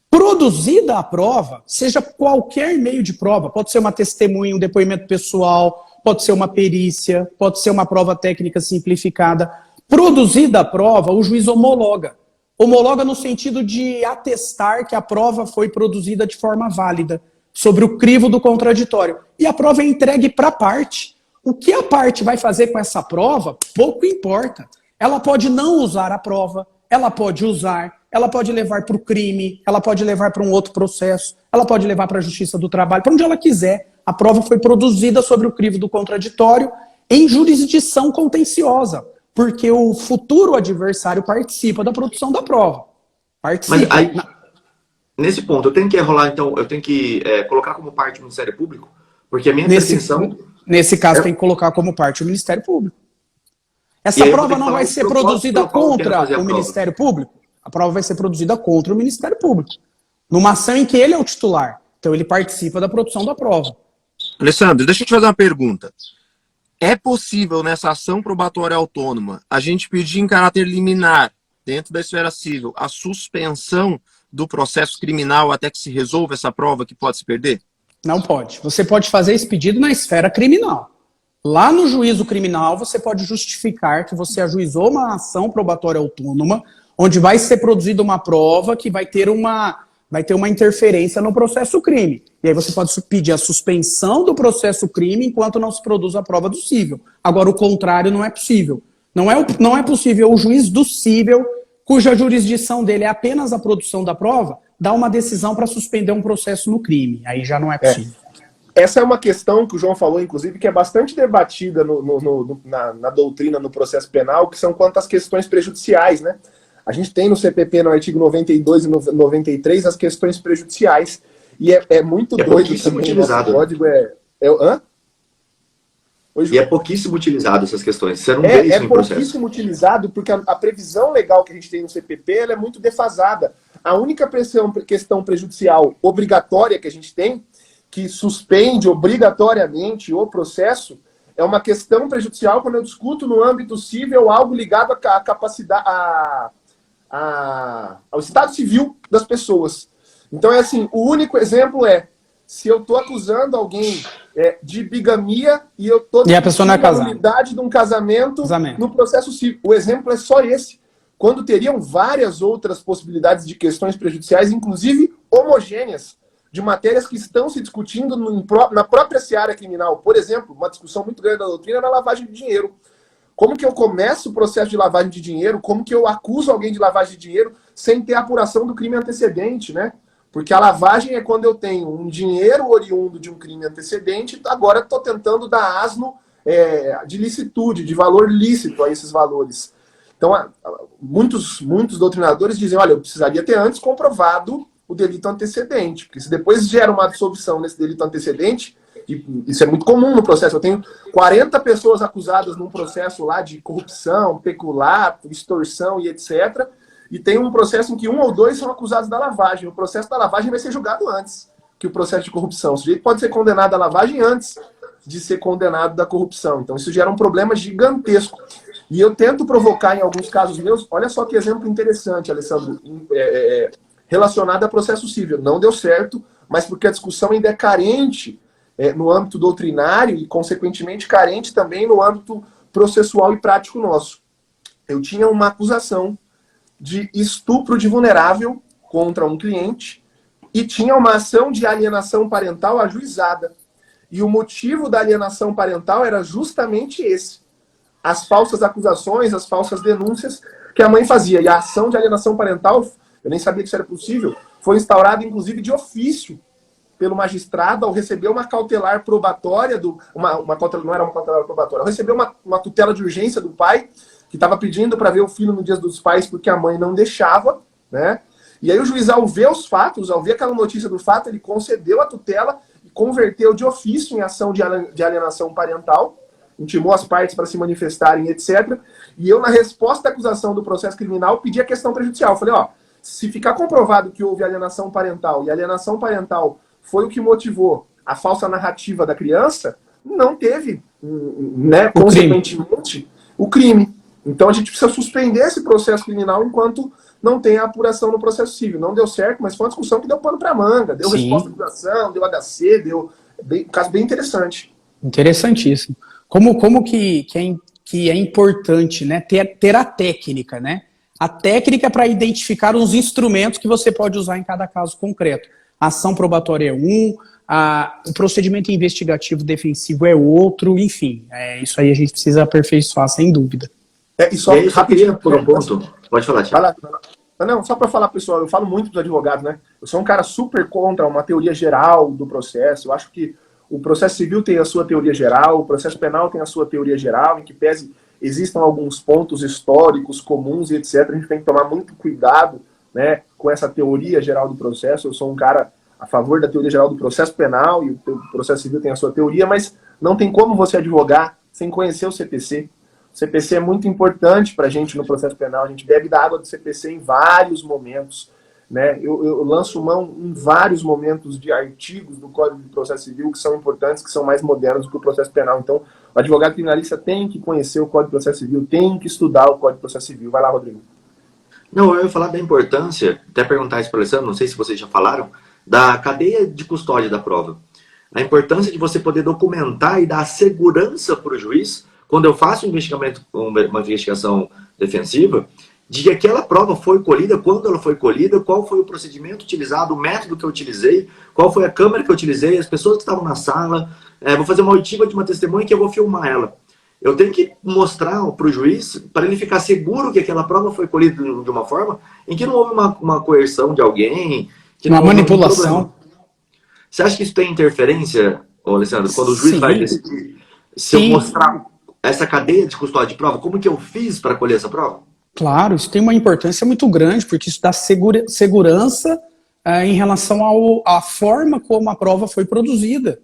Produzida a prova, seja qualquer meio de prova, pode ser uma testemunha, um depoimento pessoal, pode ser uma perícia, pode ser uma prova técnica simplificada. Produzida a prova, o juiz homologa. Homologa no sentido de atestar que a prova foi produzida de forma válida, sobre o crivo do contraditório. E a prova é entregue para a parte. O que a parte vai fazer com essa prova, pouco importa. Ela pode não usar a prova, ela pode usar, ela pode levar para o crime, ela pode levar para um outro processo, ela pode levar para a Justiça do Trabalho, para onde ela quiser. A prova foi produzida sobre o crivo do contraditório em jurisdição contenciosa, porque o futuro adversário participa da produção da prova. Participa. Mas aí, nesse ponto, eu tenho que enrolar, então, eu tenho que colocar como parte o Ministério Público? Porque a minha pretensão... Nesse caso, tem que colocar como parte o Ministério Público. Essa prova não vai ser produzida contra o Ministério Público? A prova vai ser produzida contra o Ministério Público. Numa ação em que ele é o titular. Então, ele participa da produção da prova. Alessandro, deixa eu te fazer uma pergunta. É possível, nessa ação probatória autônoma, a gente pedir em caráter liminar, dentro da esfera civil, a suspensão do processo criminal até que se resolva essa prova que pode se perder? Não pode. Você pode fazer esse pedido na esfera criminal. Lá no juízo criminal, você pode justificar que você ajuizou uma ação probatória autônoma, onde vai ser produzida uma prova que vai ter uma interferência no processo crime. E aí você pode pedir a suspensão do processo crime enquanto não se produz a prova do cível. Agora, o contrário não é possível. Não é possível o juiz do cível, cuja jurisdição dele é apenas a produção da prova, dar uma decisão para suspender um processo no crime. Aí já não é possível. Essa é uma questão que o João falou, inclusive, que é bastante debatida na doutrina, no processo penal, que são quanto às questões prejudiciais, né? A gente tem no CPP, no artigo 92 e 93, as questões prejudiciais. E é muito doido também. Utilizado. O código hã? Oi, e é pouquíssimo utilizado essas questões. Você não vê isso no processo. É pouquíssimo utilizado porque a previsão legal que a gente tem no CPP ela é muito defasada. A única questão prejudicial obrigatória que a gente tem, que suspende obrigatoriamente o processo, é uma questão prejudicial quando eu discuto no âmbito civil algo ligado à capacidade, ao estado civil das pessoas. Então é assim, o único exemplo é se eu estou acusando alguém de bigamia e eu estou discutindo a nulidade de um casamento no processo civil. O exemplo é só esse. Quando teriam várias outras possibilidades de questões prejudiciais, inclusive homogêneas, de matérias que estão se discutindo na própria seara criminal. Por exemplo, uma discussão muito grande da doutrina era a lavagem de dinheiro. Como que eu começo o processo de lavagem de dinheiro? Como que eu acuso alguém de lavagem de dinheiro sem ter a apuração do crime antecedente, né? Porque a lavagem é quando eu tenho um dinheiro oriundo de um crime antecedente, agora estou tentando dar asno de licitude, de valor lícito a esses valores. Então, muitos doutrinadores dizem, olha, eu precisaria ter antes comprovado o delito antecedente, porque se depois gera uma absolvição nesse delito antecedente, e isso é muito comum no processo, eu tenho 40 pessoas acusadas num processo lá de corrupção, peculato, extorsão e etc., e tem um processo em que 1 ou 2 são acusados da lavagem. O processo da lavagem vai ser julgado antes que o processo de corrupção. O sujeito pode ser condenado à lavagem antes de ser condenado da corrupção. Então isso gera um problema gigantesco. E eu tento provocar em alguns casos meus, olha só que exemplo interessante, Alessandro, relacionado a processo civil. Não deu certo, mas porque a discussão ainda é carente no âmbito doutrinário e, consequentemente, carente também no âmbito processual e prático nosso. Eu tinha uma acusação de estupro de vulnerável contra um cliente e tinha uma ação de alienação parental ajuizada. E o motivo da alienação parental era justamente esse. As falsas acusações, as falsas denúncias que a mãe fazia. E a ação de alienação parental, eu nem sabia que isso era possível, foi instaurada, inclusive, de ofício pelo magistrado ao receber uma cautelar probatória, não era uma cautelar probatória, ao receber uma tutela de urgência do pai, que estava pedindo para ver o filho no Dia dos Pais porque a mãe não deixava, né? E aí o juiz, ao ver os fatos, ao ver aquela notícia do fato, ele concedeu a tutela e converteu de ofício em ação de alienação parental, intimou as partes para se manifestarem, etc. E eu, na resposta da acusação do processo criminal, pedi a questão prejudicial. Eu falei, se ficar comprovado que houve alienação parental, e a alienação parental foi o que motivou a falsa narrativa da criança, não teve, né, consequentemente, o crime. Então a gente precisa suspender esse processo criminal enquanto não tem a apuração no processo civil. Não deu certo, mas foi uma discussão que deu pano para manga, deu resposta de acusação, deu HC, deu um caso bem interessante. Interessantíssimo. Como que é importante, né, ter a técnica, né? A técnica é para identificar os instrumentos que você pode usar em cada caso concreto. A ação probatória é um, o procedimento investigativo defensivo é outro, enfim. Isso aí a gente precisa aperfeiçoar, sem dúvida. E só queria por um ponto. Pode falar, Thiago. Não, só para falar, pessoal, eu falo muito dos advogados, né? Eu sou um cara super contra uma teoria geral do processo. Eu acho que o processo civil tem a sua teoria geral, o processo penal tem a sua teoria geral, em que pese existam alguns pontos históricos comuns e etc. A gente tem que tomar muito cuidado, né, com essa teoria geral do processo. Eu sou um cara a favor da teoria geral do processo penal e o processo civil tem a sua teoria, mas não tem como você advogar sem conhecer o CPC. O CPC é muito importante para a gente no processo penal. A gente bebe da água do CPC em vários momentos, né? Eu lanço mão em vários momentos de artigos do Código de Processo Civil que são importantes, que são mais modernos do que o processo penal. Então, o advogado criminalista tem que conhecer o Código de Processo Civil, tem que estudar o Código de Processo Civil. Vai lá, Rodrigo. Não, eu ia falar da importância, até perguntar isso para o Alessandro, não sei se vocês já falaram, da cadeia de custódia da prova. A importância de você poder documentar e dar segurança para o juiz, quando eu faço uma investigação defensiva, de que aquela prova foi colhida, quando ela foi colhida, qual foi o procedimento utilizado, o método que eu utilizei, qual foi a câmera que eu utilizei, as pessoas que estavam na sala, vou fazer uma oitiva de uma testemunha que eu vou filmar ela. Eu tenho que mostrar para o juiz, para ele ficar seguro que aquela prova foi colhida de uma forma em que não houve uma coerção de alguém, que uma não manipulação. Você acha que isso tem interferência, Alessandro, quando o juiz Sim. vai decidir? Se eu mostrar essa cadeia de custódia de prova, como que eu fiz para colher essa prova? Claro, isso tem uma importância muito grande, porque isso dá segurança em relação à forma como a prova foi produzida.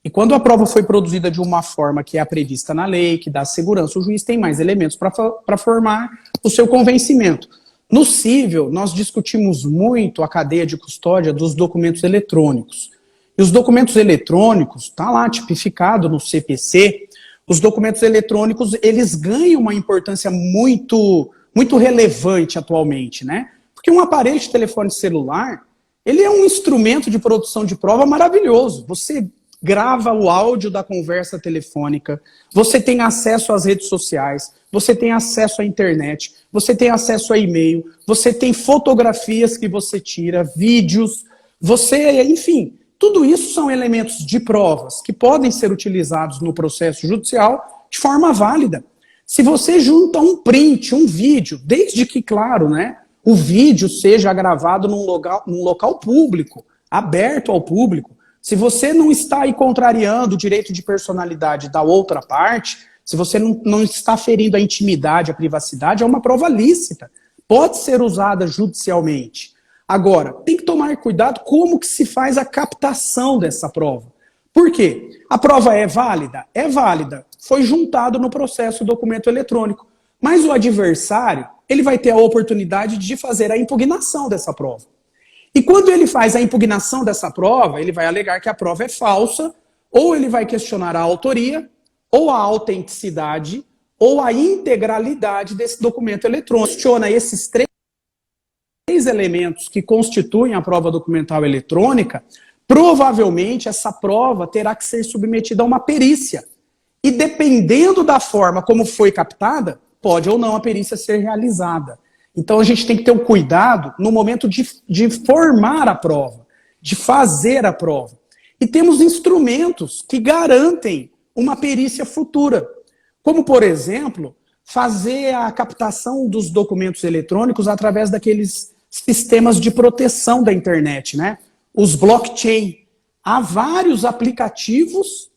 E quando a prova foi produzida de uma forma que é prevista na lei, que dá segurança, o juiz tem mais elementos para formar o seu convencimento. No cível, nós discutimos muito a cadeia de custódia dos documentos eletrônicos. E os documentos eletrônicos, está lá tipificado no CPC, os documentos eletrônicos, eles ganham uma importância muito relevante atualmente, né? Porque um aparelho de telefone celular, ele é um instrumento de produção de prova maravilhoso. Você grava o áudio da conversa telefônica, você tem acesso às redes sociais, você tem acesso à internet, você tem acesso a e-mail, você tem fotografias que você tira, vídeos, enfim, tudo isso são elementos de provas que podem ser utilizados no processo judicial de forma válida. Se você junta um print, um vídeo, desde que, claro, né, o vídeo seja gravado num local público, aberto ao público, se você não está aí contrariando o direito de personalidade da outra parte, se você não está ferindo a intimidade, a privacidade, é uma prova lícita. Pode ser usada judicialmente. Agora, tem que tomar cuidado como que se faz a captação dessa prova. Por quê? A prova é válida? É válida. Foi juntado no processo documento eletrônico. Mas o adversário, ele vai ter a oportunidade de fazer a impugnação dessa prova. E quando ele faz a impugnação dessa prova, ele vai alegar que a prova é falsa, ou ele vai questionar a autoria, ou a autenticidade, ou a integralidade desse documento eletrônico. Questiona esses três elementos que constituem a prova documental eletrônica, provavelmente essa prova terá que ser submetida a uma perícia. E dependendo da forma como foi captada, pode ou não a perícia ser realizada. Então a gente tem que ter um cuidado no momento de formar a prova, de fazer a prova. E temos instrumentos que garantem uma perícia futura. Como, por exemplo, fazer a captação dos documentos eletrônicos através daqueles sistemas de proteção da internet, né? Os blockchain. Há vários aplicativos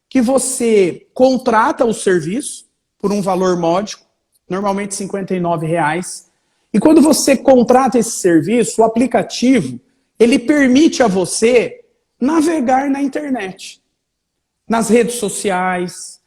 que você contrata o serviço por um valor módico, normalmente R$ 59,00. E quando você contrata esse serviço, o aplicativo, ele permite a você navegar na internet, nas redes sociais,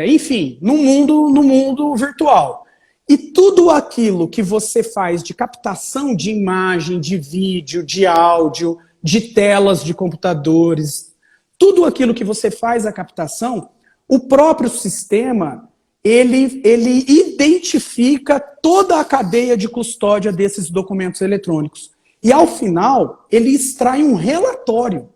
enfim, no mundo virtual. E tudo aquilo que você faz de captação de imagem, de vídeo, de áudio, de telas de computadores, tudo aquilo que você faz a captação, o próprio sistema, ele identifica toda a cadeia de custódia desses documentos eletrônicos. E, ao final, ele extrai um relatório.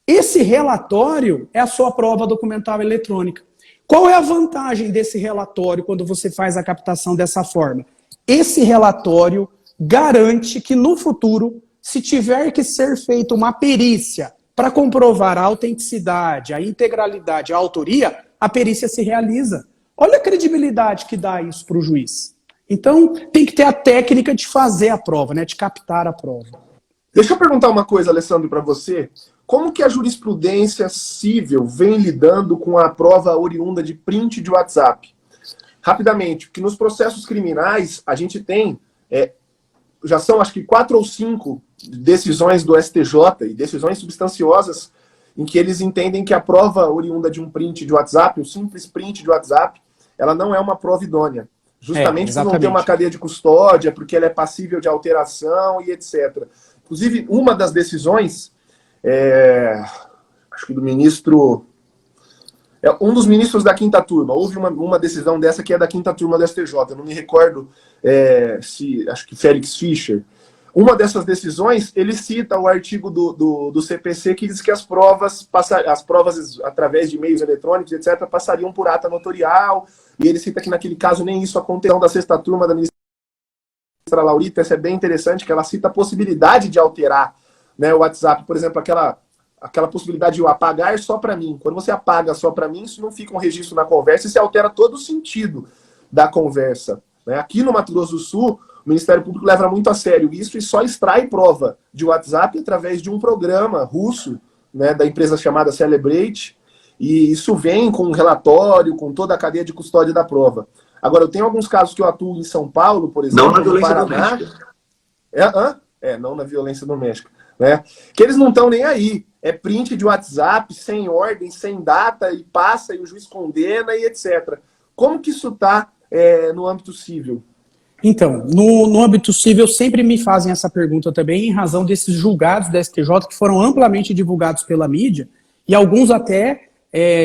Esse relatório é a sua prova documental eletrônica. Qual é a vantagem desse relatório quando você faz a captação dessa forma? esse relatório garante que no futuro, se tiver que ser feita uma perícia para comprovar a autenticidade, a integralidade, a autoria, a perícia se realiza. Olha a credibilidade que dá isso para o juiz. Então, tem que ter a técnica de fazer a prova, né, de captar a prova. Deixa eu perguntar uma coisa, Alessandro, para você. Como que a jurisprudência civil vem lidando com a prova oriunda de print de WhatsApp? Rapidamente, porque nos processos criminais a gente tem, já são acho que 4 ou 5 decisões do STJ, e decisões substanciosas, em que eles entendem que a prova oriunda de um print de WhatsApp, um simples print de WhatsApp, ela não é uma prova idônea. Justamente por não ter uma cadeia de custódia, porque ela é passível de alteração e etc. Inclusive, uma das decisões, acho que do ministro... um dos ministros da quinta turma. Houve uma decisão dessa que é da quinta turma do STJ. Eu não me recordo acho que Félix Fischer. Uma dessas decisões, ele cita o artigo do CPC que diz que as provas através de meios eletrônicos, etc., passariam por ata notorial, e ele cita que naquele caso nem isso aconteceu. Da sexta turma da ministra Laurita, essa é bem interessante, que ela cita a possibilidade de alterar, né, o WhatsApp, por exemplo, aquela possibilidade de eu apagar só para mim. Quando você apaga só para mim, isso não fica um registro na conversa e se altera todo o sentido da conversa. Né? Aqui no Mato Grosso do Sul, o Ministério Público leva muito a sério isso e só extrai prova de WhatsApp através de um programa russo, né, da empresa chamada Celebrate, e isso vem com um relatório, com toda a cadeia de custódia da prova. Agora, eu tenho alguns casos que eu atuo em São Paulo, por exemplo, não na violência Paraná, doméstica. Não na violência doméstica. Né? Que eles não estão nem aí. É print de WhatsApp, sem ordem, sem data, e passa, e o juiz condena, e etc. Como que isso está no âmbito civil? Então, no âmbito civil sempre me fazem essa pergunta também, em razão desses julgados da STJ que foram amplamente divulgados pela mídia, e alguns até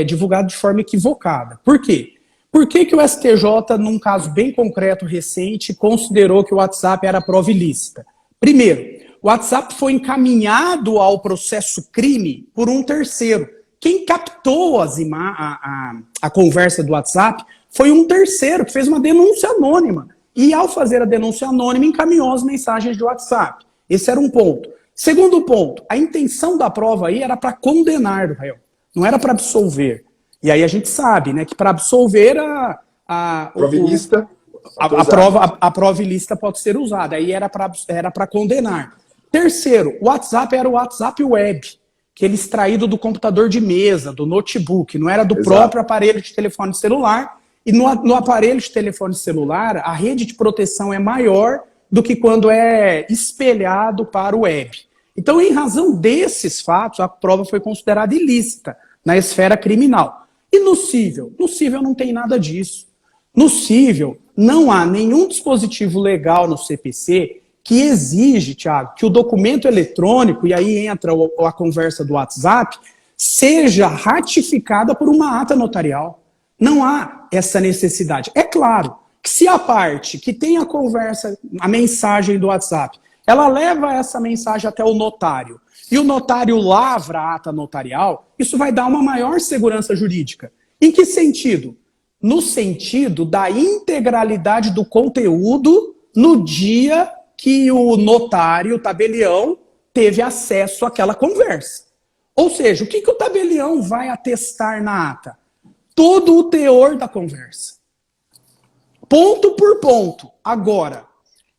divulgados de forma equivocada. Por quê? Por que que o STJ, num caso bem concreto, recente, considerou que o WhatsApp era prova ilícita? Primeiro, o WhatsApp foi encaminhado ao processo crime por um terceiro. Quem captou a conversa do WhatsApp foi um terceiro que fez uma denúncia anônima. E ao fazer a denúncia anônima, encaminhou as mensagens de WhatsApp. Esse era um ponto. Segundo ponto, a intenção da prova aí era para condenar o réu, não era para absolver. E aí a gente sabe, né, que para absolver a prova ilícita pode ser usada. Aí era para condenar. Terceiro, o WhatsApp era o WhatsApp web, que ele extraído do computador de mesa, do notebook, não era do próprio aparelho de telefone celular. E no aparelho de telefone celular, a rede de proteção é maior do que quando é espelhado para o web. Então, em razão desses fatos, a prova foi considerada ilícita na esfera criminal. E no cível? No cível não tem nada disso. No cível, não há nenhum dispositivo legal no CPC que exige, Thiago, que o documento eletrônico, e aí entra a conversa do WhatsApp, seja ratificada por uma ata notarial. Não há essa necessidade. É claro que se a parte que tem a conversa, a mensagem do WhatsApp, ela leva essa mensagem até o notário, e o notário lavra a ata notarial, isso vai dar uma maior segurança jurídica. Em que sentido? No sentido da integralidade do conteúdo no dia que o notário, o tabelião, teve acesso àquela conversa. Ou seja, o que o tabelião vai atestar na ata? Todo o teor da conversa. Ponto por ponto. Agora,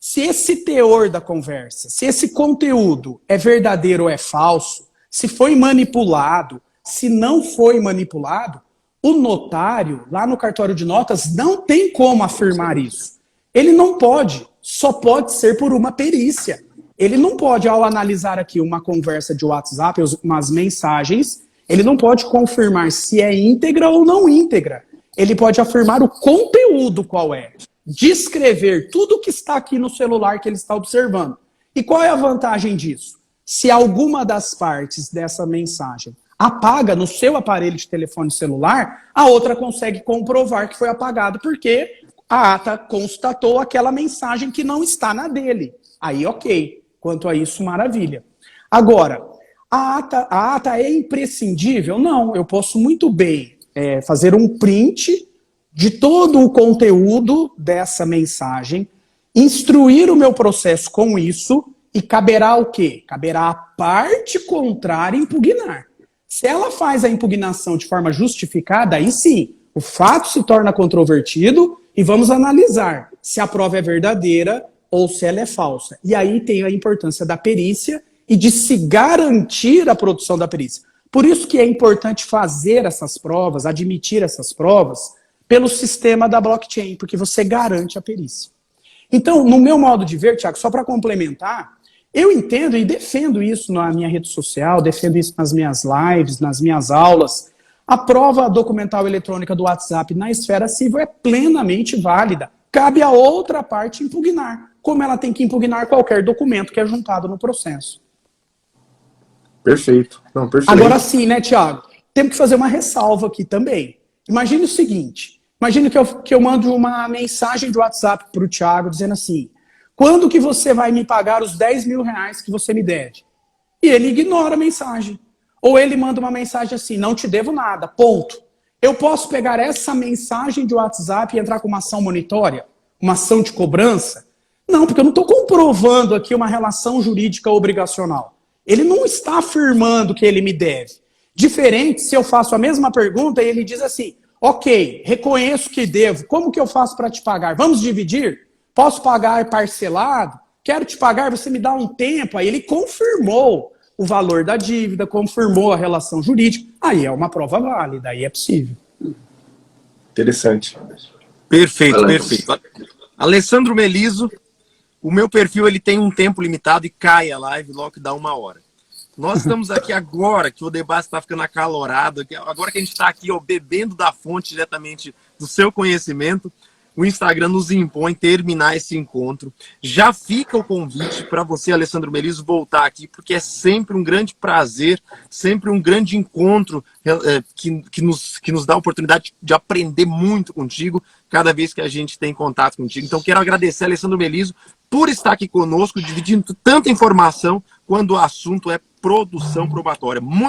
se esse teor da conversa, se esse conteúdo é verdadeiro ou é falso, se foi manipulado, se não foi manipulado, o notário, lá no cartório de notas, não tem como afirmar isso. Ele não pode, só pode ser por uma perícia. Ele não pode, ao analisar aqui uma conversa de WhatsApp, umas mensagens, ele não pode confirmar se é íntegra ou não íntegra. Ele pode afirmar o conteúdo qual é. Descrever tudo que está aqui no celular que ele está observando. E qual é a vantagem disso? Se alguma das partes dessa mensagem apaga no seu aparelho de telefone celular, a outra consegue comprovar que foi apagado porque a ata constatou aquela mensagem que não está na dele. Aí ok, quanto a isso, maravilha. Agora, a ata é imprescindível? Não, eu posso muito bem fazer um print de todo o conteúdo dessa mensagem, instruir o meu processo com isso e caberá o quê? Caberá a parte contrária impugnar. Se ela faz a impugnação de forma justificada, aí sim, o fato se torna controvertido e vamos analisar se a prova é verdadeira ou se ela é falsa. E aí tem a importância da perícia e de se garantir a produção da perícia. Por isso que é importante fazer essas provas, admitir essas provas, pelo sistema da blockchain, porque você garante a perícia. Então, no meu modo de ver, Thiago, só para complementar, eu entendo e defendo isso na minha rede social, defendo isso nas minhas lives, nas minhas aulas. A prova documental eletrônica do WhatsApp na esfera civil é plenamente válida. Cabe a outra parte impugnar, como ela tem que impugnar qualquer documento que é juntado no processo. Perfeito. Não, perfeito. Agora sim, né, Thiago? Temos que fazer uma ressalva aqui também. Imagine o seguinte, imagine que eu mando uma mensagem de WhatsApp para o Thiago dizendo assim, quando que você vai me pagar os 10 mil reais que você me deve? E ele ignora a mensagem. Ou ele manda uma mensagem assim, não te devo nada, ponto. Eu posso pegar essa mensagem de WhatsApp e entrar com uma ação monitória? Uma ação de cobrança? Não, porque eu não estou comprovando aqui uma relação jurídica obrigacional. Ele não está afirmando que ele me deve. Diferente se eu faço a mesma pergunta e ele diz assim, ok, reconheço que devo, como que eu faço para te pagar? Vamos dividir? Posso pagar parcelado? Quero te pagar, você me dá um tempo. Aí ele confirmou o valor da dívida, confirmou a relação jurídica. Aí é uma prova válida, aí é possível. Interessante. Perfeito, perfeito. Alessandro Meliso, o meu perfil ele tem um tempo limitado e cai a live logo que dá 1 hora. Nós estamos aqui agora, que o debate está ficando acalorado, agora que a gente está aqui ó, bebendo da fonte diretamente do seu conhecimento, o Instagram nos impõe terminar esse encontro. Já fica o convite para você, Alessandro Meliso, voltar aqui, porque é sempre um grande prazer, sempre um grande encontro que nos dá a oportunidade de aprender muito contigo cada vez que a gente tem contato contigo. Então, quero agradecer, Alessandro Meliso, por estar aqui conosco, dividindo tanta informação quando o assunto é produção probatória. Muito